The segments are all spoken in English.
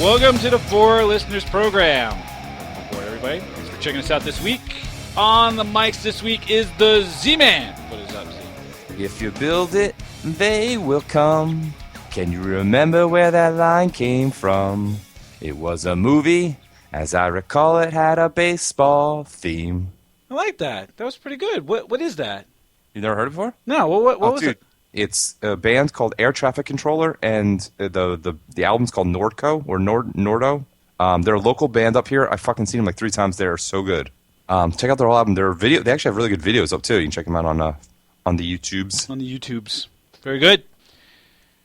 Welcome to the Four Listeners Program. Welcome aboard, everybody. Thanks for checking us out this week. On the mics this week is the Z-Man. What is up, Z? If you build it, they will come. Can you remember where that line came from? It was a movie. As I recall, it had a baseball theme. I like that. That was pretty good. What is that? You never heard it before? No. What was dude. it? It's a band called Air Traffic Controller, and the album's called Nordco, or Nordo. They're a local band up here. I've fucking seen them like 3 times. They're so good. Check out their whole album. They actually have really good videos up, too. You can check them out on the YouTubes. On the YouTubes. Very good.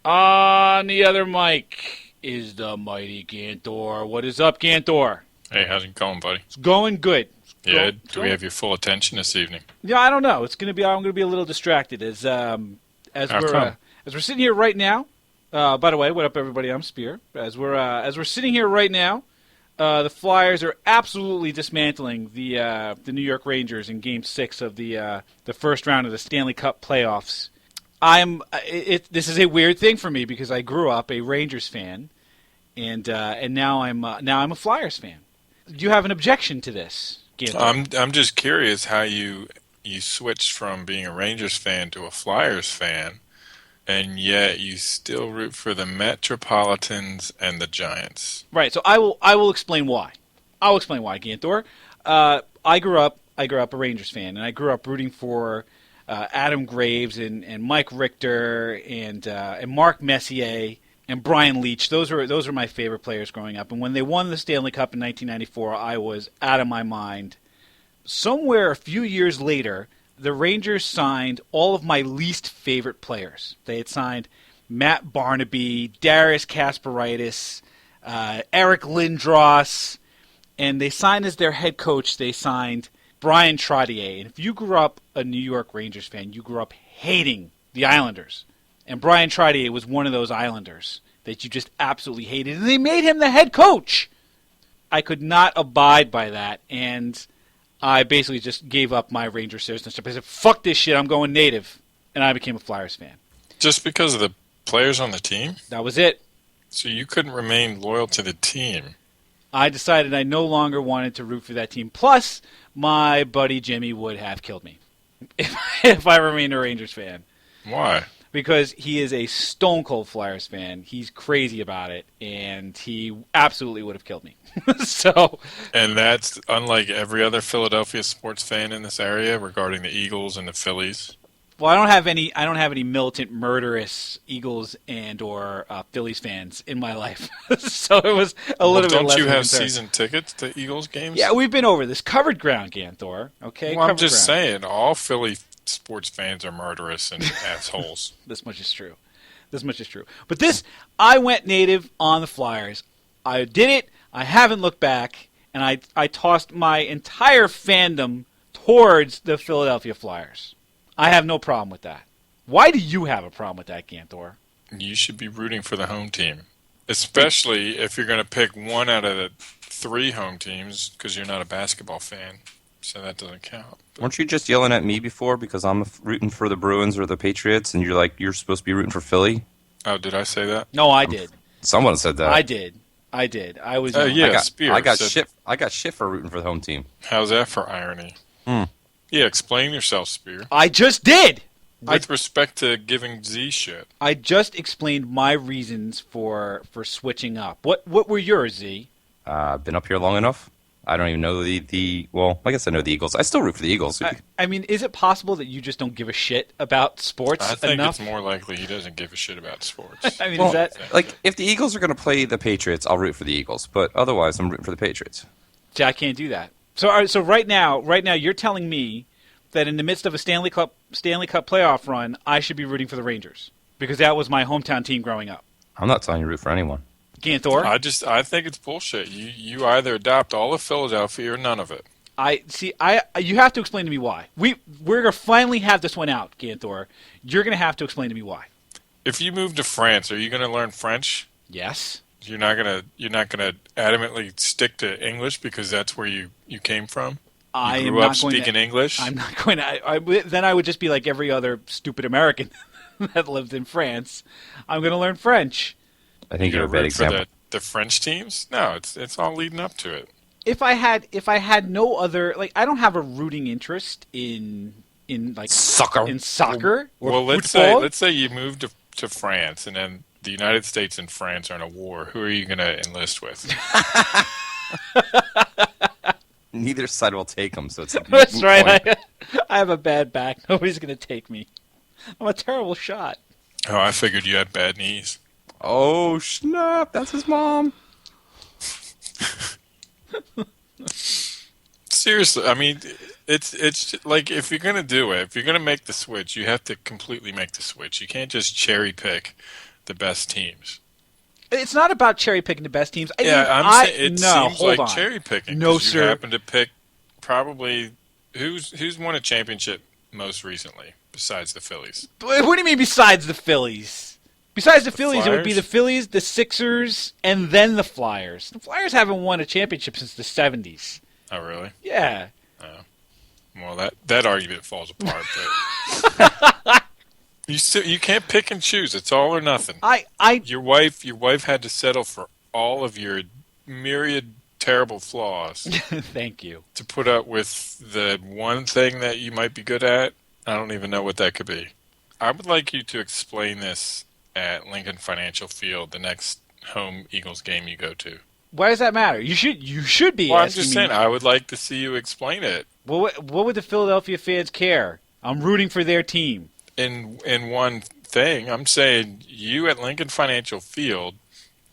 On the other mic is the mighty Ganthor. What is up, Ganthor? Hey, how's it going, buddy? It's going good. Yeah, do we have your full attention this evening? Yeah, I don't know. I'm going to be a little distracted as we're sitting here right now. By the way, what up, everybody? I'm Spear. As we're sitting here right now, the Flyers are absolutely dismantling the New York Rangers in Game 6 of the first round of the Stanley Cup playoffs. This is a weird thing for me because I grew up a Rangers fan, and now I'm a Flyers fan. Do you have an objection to this, Ganthor? I'm just curious how you switched from being a Rangers fan to a Flyers fan, and yet you still root for the Metropolitans and the Giants. Right. So I will explain why. I'll explain why, Ganthor. I grew up a Rangers fan, and I grew up rooting for Adam Graves and Mike Richter and Mark Messier and Brian Leach. Those were my favorite players growing up. And when they won the Stanley Cup in 1994, I was out of my mind. Somewhere a few years later, the Rangers signed all of my least favorite players. They had signed Matt Barnaby, Darius Kasparaitis, Eric Lindros, and they signed as their head coach, they signed Brian Trottier. And if you grew up a New York Rangers fan, you grew up hating the Islanders. And Brian Trottier was one of those Islanders that you just absolutely hated. And they made him the head coach. I could not abide by that, and I basically just gave up my Rangers citizenship. I said, fuck this shit, I'm going native. And I became a Flyers fan. Just because of the players on the team? That was it. So you couldn't remain loyal to the team? I decided I no longer wanted to root for that team. Plus, my buddy Jimmy would have killed me if I remained a Rangers fan. Why? Because he is a stone-cold Flyers fan. He's crazy about it, and he absolutely would have killed me. And that's unlike every other Philadelphia sports fan in this area regarding the Eagles and the Phillies. Well, I don't have any militant, murderous Eagles and or Phillies fans in my life, so it was a little bit less. Don't you have concern. Season tickets to Eagles games? Yeah, we've been over this covered ground, Ganthor. Okay, well, I'm just saying, all Philly sports fans are murderous and assholes. This much is true. But I went native on the Flyers. I did it. I haven't looked back, and I tossed my entire fandom towards the Philadelphia Flyers. I have no problem with that. Why do you have a problem with that, Ganthor? You should be rooting for the home team, especially if you're going to pick one out of the 3 home teams because you're not a basketball fan, so that doesn't count. Weren't you just yelling at me before because I'm rooting for the Bruins or the Patriots, and you're like, you're supposed to be rooting for Philly? Oh, did I say that? No, I did. Someone said that. I did. I was. Spear. I got shit for rooting for the home team. How's that for irony? Yeah, explain yourself, Spear. I just did. With respect to giving Z shit. I just explained my reasons for switching up. What were yours, Z? Been up here long enough. I don't even know well, I guess I know the Eagles. I still root for the Eagles. I mean, is it possible that you just don't give a shit about sports I think enough? it's more likely he doesn't give a shit about sports. I mean, well, is that... Like, if the Eagles are going to play the Patriots, I'll root for the Eagles. But otherwise, I'm rooting for the Patriots. See, I can't do that. So right now, you're telling me that in the midst of a Stanley Cup playoff run, I should be rooting for the Rangers because that was my hometown team growing up. I'm not telling you to root for anyone. Ganthor? I think it's bullshit. You either adopt all of Philadelphia or none of it. You have to explain to me why. We're gonna finally have this one out, Ganthor. You're gonna have to explain to me why. If you move to France, are you gonna learn French? Yes. You're not gonna adamantly stick to English because that's where you came from. You grew up speaking English. I'm not going to. Then I would just be like every other stupid American that lived in France. I'm going to learn French. I think you're a bad example. the French teams? No, it's all leading up to it. If I had no other, like, I don't have a rooting interest in like Soccer. in soccer or Well, football. let's say you move to France, and then the United States and France are in a war. Who are you going to enlist with? Neither side will take them, so it's a That's moot right. point. I have a bad back. Nobody's going to take me. I'm a terrible shot. Oh, I figured you had bad knees. Oh, snap. That's his mom. Seriously, I mean, it's like if you're going to do it, if you're going to make the switch, you have to completely make the switch. You can't just cherry pick the best teams. It's not about cherry picking the best teams. I'm saying it no, seems hold like on. cherry picking. No, 'cause you sir. happen to pick probably who's won a championship most recently besides the Phillies. What do you mean besides the Phillies? Besides the Phillies, it would be Flyers? the Phillies, the Sixers, and then the Flyers. The Flyers haven't won a championship since the 70s. Oh, really? Yeah. Well, that argument falls apart. But you can't pick and choose. It's all or nothing. Your wife had to settle for all of your myriad terrible flaws Thank you. to put up with the one thing that you might be good at. I don't even know what that could be. I would like you to explain this at Lincoln Financial Field, the next home Eagles game you go to. Why does that matter? You should be Well, I'm asking just me. saying, I would like to see you explain it What would the Philadelphia fans care? I'm rooting for their team. in one thing. I'm saying you at Lincoln Financial Field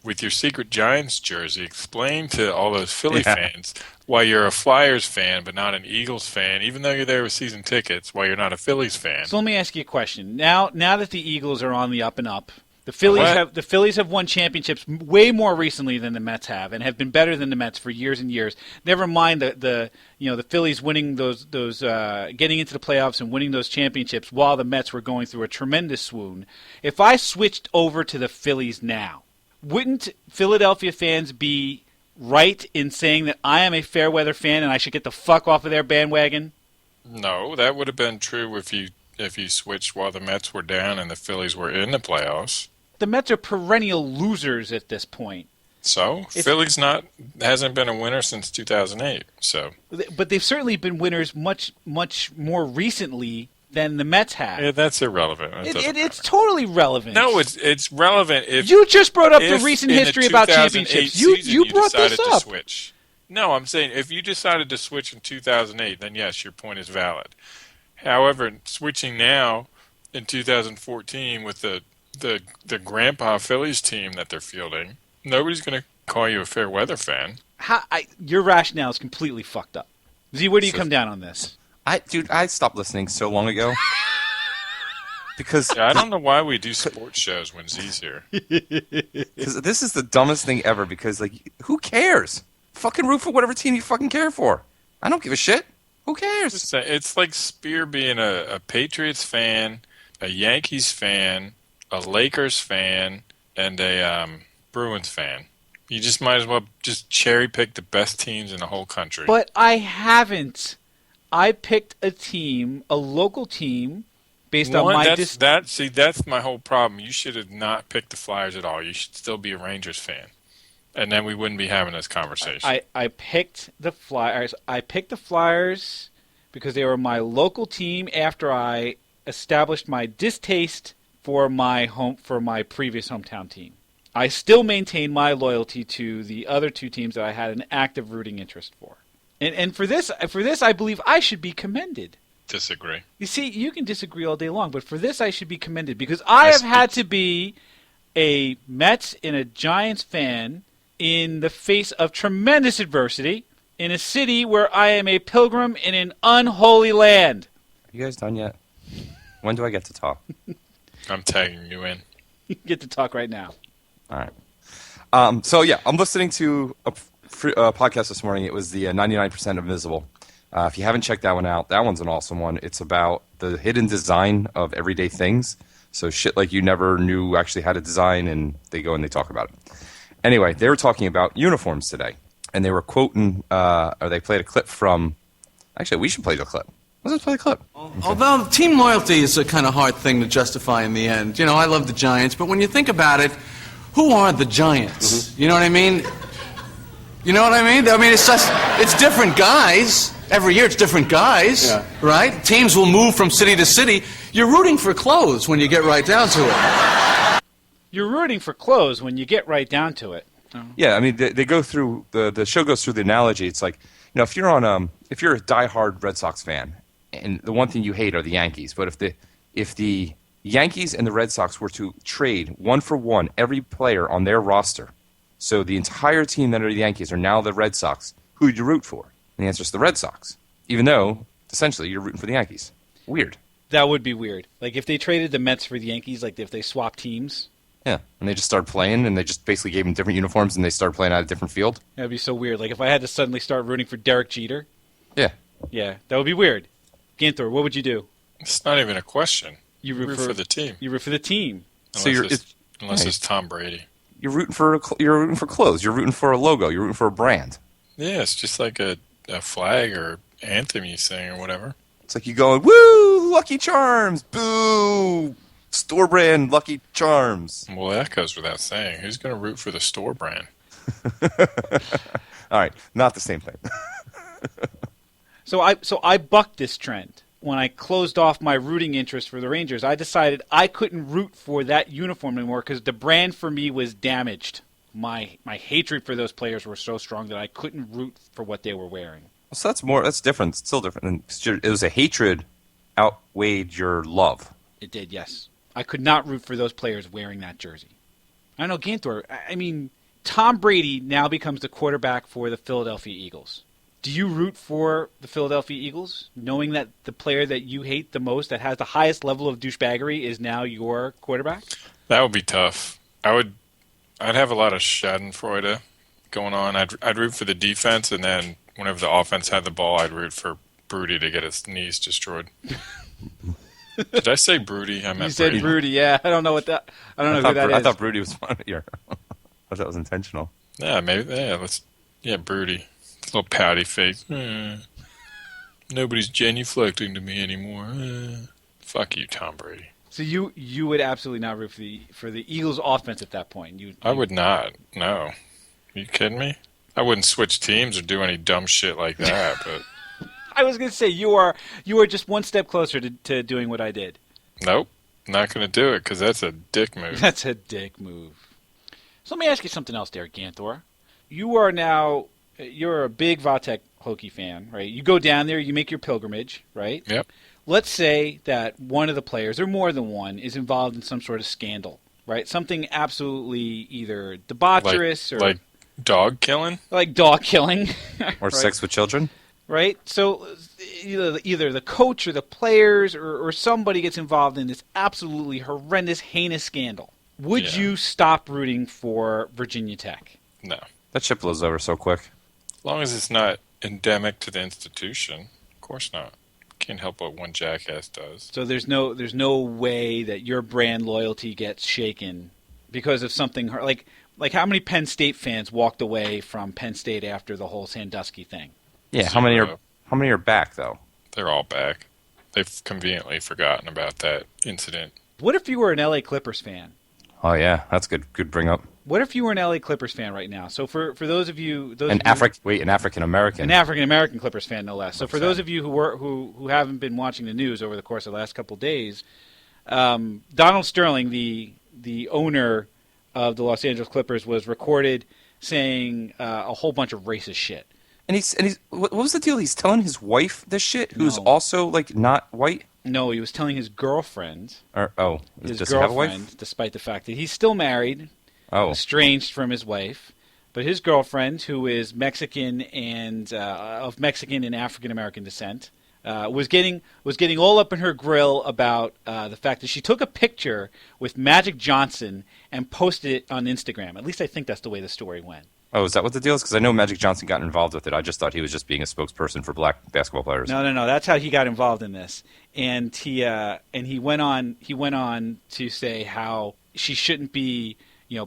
with your secret Giants jersey, explain to all those Philly fans why you're a Flyers fan but not an Eagles fan, even though you're there with season tickets, why you're not a Phillies fan. So let me ask you a question. Now that the Eagles are on the up and up, the Phillies have won championships way more recently than the Mets have, and have been better than the Mets for years and years. Never mind the Phillies winning those getting into the playoffs and winning those championships while the Mets were going through a tremendous swoon. If I switched over to the Phillies now, wouldn't Philadelphia fans be right in saying that I am a fair weather fan and I should get the fuck off of their bandwagon? No, that would have been true if you switched while the Mets were down and the Phillies were in the playoffs. The Mets are perennial losers at this point. So Phillies hasn't been a winner since 2008. So, But they've certainly been winners much more recently than the Mets have. yeah, that's irrelevant. It's totally relevant. No, it's relevant if You just brought up the if recent in the history about 2008 championships. season You brought decided this to up. switch. No, I'm saying if you decided to switch in 2008, then yes, your point is valid. However, switching now in 2014 with the grandpa Phillies team that they're fielding, nobody's going to call you a fair weather fan. Your rationale is completely fucked up. Z, where do you come down on this? I stopped listening so long ago. Because Yeah, I don't know why we do sports shows when Z's here. this is the dumbest thing ever. Because, like, who cares? Fucking root for whatever team you fucking care for. I don't give a shit. Who cares? It's like Spear being a Patriots fan, a Yankees fan, a Lakers fan, and a Bruins fan. You just might as well just cherry pick the best teams in the whole country. But I haven't. I picked a team, a local team, based on my that's my whole problem. You should have not picked the Flyers at all. You should still be a Rangers fan. And then we wouldn't be having this conversation. I picked the Flyers. I picked the Flyers because they were my local team after I established my distaste for my previous hometown team. I still maintain my loyalty to the other two teams that I had an active rooting interest for. And for this I believe I should be commended. Disagree. You see, you can disagree all day long, but for this I should be commended because I have had to be a Mets and a Giants fan in the face of tremendous adversity in a city where I am a pilgrim in an unholy land. Are you guys done yet? When do I get to talk? I'm tagging you in. You get to talk right now. All right. So, yeah, I'm listening to a podcast this morning. It was the 99% Invisible. If you haven't checked that one out, that one's an awesome one. It's about the hidden design of everyday things. So shit like you never knew actually had a design, and they go and they talk about it. Anyway, they were talking about uniforms today, and they were quoting, or they played a clip from, actually, we should play the clip. Let's play the clip. Although team loyalty is a kind of hard thing to justify in the end. You know, I love the Giants, but when you think about it, who are the Giants? You know what I mean? You know what I mean? I mean, it's different guys. Every year it's different guys, right? Teams will move from city to city. You're rooting for clothes when you get right down to it. You're rooting for clothes when you get right down to it. Oh. Yeah, I mean, they go through, the show goes through the analogy. It's like, if you're a diehard Red Sox fan, and the one thing you hate are the Yankees, but if the Yankees and the Red Sox were to trade 1-for-1 every player on their roster, so the entire team that are the Yankees are now the Red Sox, who would you root for? And the answer is the Red Sox, even though, essentially, you're rooting for the Yankees. Weird. That would be weird. Like, if they traded the Mets for the Yankees, like if they swapped teams. Yeah, and they just started playing, and they just basically gave them different uniforms, and they started playing at a different field. That would be so weird. Like, if I had to suddenly start rooting for Derek Jeter. Yeah. Yeah, that would be weird. Ganthor, what would you do? It's not even a question. You root for the team. You root for the team. Unless it's Tom Brady. You're rooting for clothes. You're rooting for a logo. You're rooting for a brand. Yeah, it's just like a flag or anthem you sing or whatever. It's like you going, woo, Lucky Charms, boo, store brand Lucky Charms. Well, that goes without saying. Who's going to root for the store brand? All right, not the same thing. So I bucked this trend. When I closed off my rooting interest for the Rangers, I decided I couldn't root for that uniform anymore because the brand for me was damaged. My hatred for those players were so strong that I couldn't root for what they were wearing. So that's different. It's still different. It was a hatred outweighed your love. It did, yes. I could not root for those players wearing that jersey. I know, Ganthor, I mean, Tom Brady now becomes the quarterback for the Philadelphia Eagles. Do you root for the Philadelphia Eagles, knowing that the player that you hate the most, that has the highest level of douchebaggery, is now your quarterback? That would be tough. I'd have a lot of Schadenfreude going on. I'd root for the defense, and then whenever the offense had the ball, I'd root for Broody to get his knees destroyed. Did I say Broody? I meant you said Broody, yeah. I don't know who that is. I thought Broody was one of your. I thought that was intentional. Yeah, maybe. Yeah, Broody. Little pouty face. Nobody's genuflecting to me anymore. Fuck you, Tom Brady. So you would absolutely not root for the Eagles' offense at that point. I would not. No. Are you kidding me? I wouldn't switch teams or do any dumb shit like that. But I was going to say you are just one step closer to doing what I did. Nope, not going to do it because that's a dick move. That's a dick move. So let me ask you something else, Derek Ganthor. You're a big Vatek Hokie fan, right? You go down there, you make your pilgrimage, right? Yep. Let's say that one of the players, or more than one, is involved in some sort of scandal, right? Something absolutely either debaucherous like dog killing? Like dog killing. Or right? Sex with children? Right? So either the coach or the players or somebody gets involved in this absolutely horrendous, heinous scandal. Would you stop rooting for Virginia Tech? No. That ship blows over so quick. As long as it's not endemic to the institution, of course not. Can't help what one jackass does. So there's no way that your brand loyalty gets shaken because of something like how many Penn State fans walked away from Penn State after the whole Sandusky thing? Yeah, how many are back though? They're all back. They've conveniently forgotten about that incident. What if you were an LA Clippers fan? Oh yeah, that's good bring up. What if you were an LA Clippers fan right now? So for those of you, an African American Clippers fan, no less. So for those of you who haven't been watching the news over the course of the last couple of days, Donald Sterling, the owner of the Los Angeles Clippers, was recorded saying a whole bunch of racist shit. And he's what was the deal? He's telling his wife this shit, who's also like not white. No, he was telling his girlfriend. Does he have a wife? Despite the fact that he's still married. Estranged from his wife, but his girlfriend, who is Mexican and of Mexican and African American descent, was getting all up in her grill about the fact that she took a picture with Magic Johnson and posted it on Instagram. At least I think that's the way the story went. Oh, is that what the deal is? Because I know Magic Johnson got involved with it. I just thought he was just being a spokesperson for black basketball players. No. That's how he got involved in this, and he went on to say how she shouldn't be,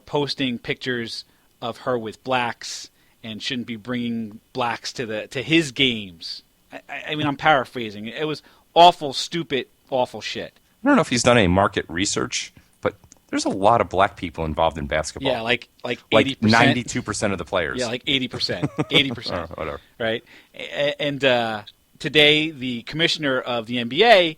posting pictures of her with blacks and shouldn't be bringing blacks to his games. I mean, I'm paraphrasing. It was awful, stupid, awful shit. I don't know if he's done any market research, but There's a lot of black people involved in basketball. Yeah, like 80%. Like 92% of the players. Yeah, like 80%. 80%. Or whatever. Right? And today, the commissioner of the NBA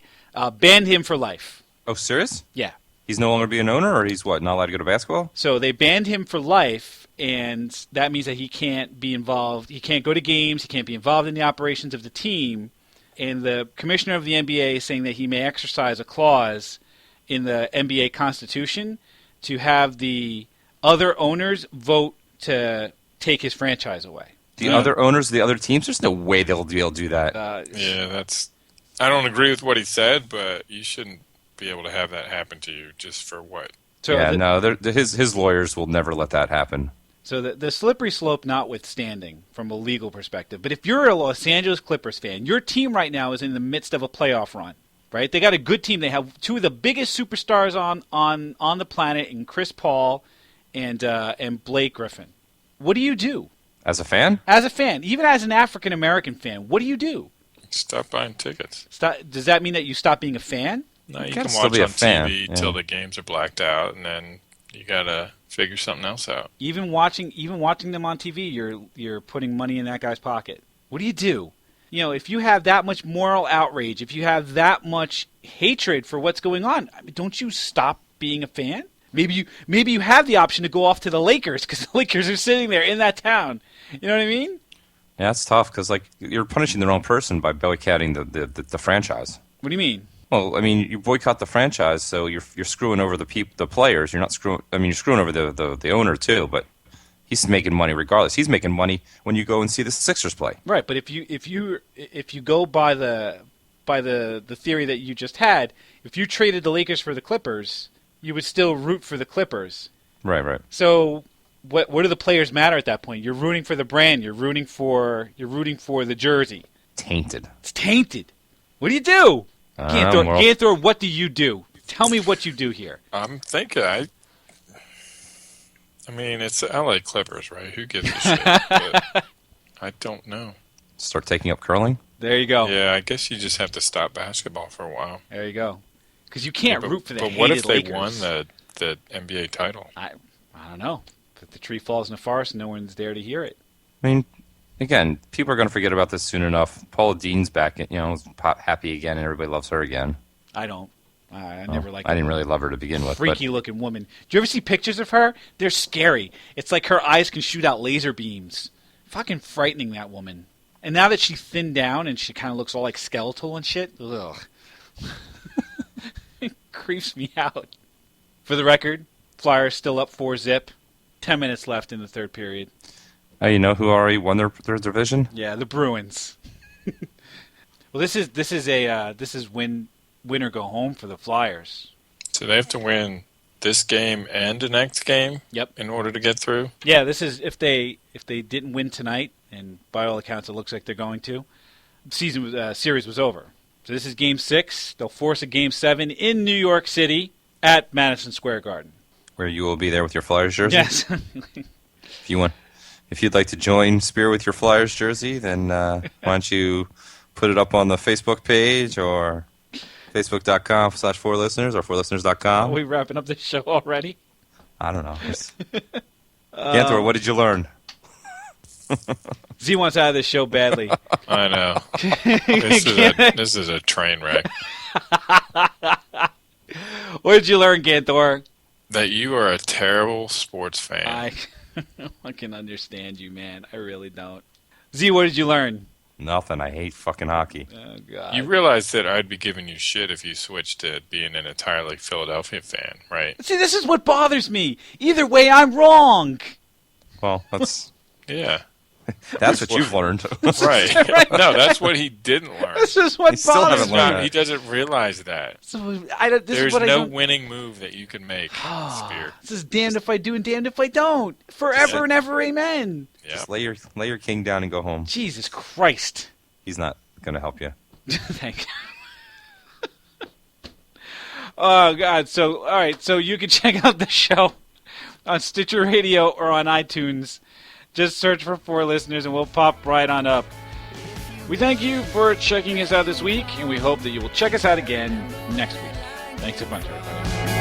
banned him for life. Oh, serious? Yeah. He's no longer be an owner, or he's what, not allowed to go to basketball? So they banned him for life, and that means that he can't be involved. He can't go to games. He can't be involved in the operations of the team. And the commissioner of the NBA is saying that he may exercise a clause in the NBA Constitution to have the other owners vote to take his franchise away. The other owners of the other teams? There's no way they'll be able to do that. I don't agree with what he said, but you shouldn't be able to have that happen to you just for what? So his lawyers will never let that happen. So the slippery slope notwithstanding from a legal perspective, but if you're a Los Angeles Clippers fan, your team right now is in the midst of a playoff run, right? They got a good team. They have two of the biggest superstars on the planet in Chris Paul and Blake Griffin. What do you do? As a fan? As a fan, even as an African-American fan, what do you do? Stop buying tickets. Does that mean that you stop being a fan? No, you gotta can still watch be a on fan, TV yeah. till the games are blacked out, and then you gotta figure something else out. Even watching them on TV, you're putting money in that guy's pocket. What do you do? You know, if you have that much moral outrage, if you have that much hatred for what's going on, I mean, don't you stop being a fan? Maybe you have the option to go off to the Lakers because the Lakers are sitting there in that town. You know what I mean? Yeah, it's tough because you're punishing the wrong person by boycotting the franchise. What do you mean? Well, I mean, you boycott the franchise, so you're screwing over the players. You're not screwing. I mean, you're screwing over the owner too. But he's making money regardless. He's making money when you go and see the Sixers play. Right, but if you go by the theory that you just had, if you traded the Lakers for the Clippers, you would still root for the Clippers. Right. So what do the players matter at that point? You're rooting for the brand. You're rooting for the jersey. Tainted. It's tainted. What do you do? Ganthor, what do you do? Tell me what you do here. I'm thinking, I mean, it's the LA Clippers, right? Who gives a shit? But I don't know. Start taking up curling? There you go. Yeah, I guess you just have to stop basketball for a while. There you go. Because you can't root for the hated But what if they Lakers. won the NBA title? I don't know. If the tree falls in the forest, no one's there to hear it. I mean, again, people are going to forget about this soon enough. Paula Dean's back, happy again, and everybody loves her again. I don't. I never liked I didn't really love her to begin with. Freaky-looking woman. Do you ever see pictures of her? They're scary. It's like her eyes can shoot out laser beams. Fucking frightening, that woman. And now that she's thinned down and she kind of looks all like skeletal and shit, ugh. It creeps me out. For the record, Flyers still up 4-0. 10 minutes left in the third period. You know who already won their division? Yeah, the Bruins. Well, this is win or go home for the Flyers. So they have to win this game and the next game. Yep. In order to get through. Yeah, this is if they didn't win tonight, and by all accounts it looks like they're going to. Series was over. So this is Game 6. They'll force a Game 7 in New York City at Madison Square Garden. Where you will be there with your Flyers jersey? Yes. If you'd like to join Spear with your Flyers jersey, then why don't you put it up on the Facebook page or facebook.com/4listeners or 4listeners.com. Are we wrapping up this show already? I don't know. Ganthor, what did you learn? Z wants out of this show badly. I know. This is a train wreck. What did you learn, Ganthor? That you are a terrible sports fan. I can understand you, man. I really don't. Z, what did you learn? Nothing. I hate fucking hockey. Oh, God. You realize that I'd be giving you shit if you switched to being an entirely Philadelphia fan, right? See, this is what bothers me. Either way, I'm wrong. Well, that's Yeah. that's what you've learned. Right. No, that's what he didn't learn. This is what still bothers haven't me. learned that. He doesn't realize that. So, There's no winning move that you can make, Spear. This is damned if I do and damned if I don't. Forever and ever, amen. Yeah. Just lay your king down and go home. Jesus Christ. He's not going to help you. Thank you. Oh, God. So, all right. So you can check out the show on Stitcher Radio or on iTunes. Just search for 4 Listeners and we'll pop right on up. We thank you for checking us out this week, and we hope that you will check us out again next week. Thanks a bunch, everybody.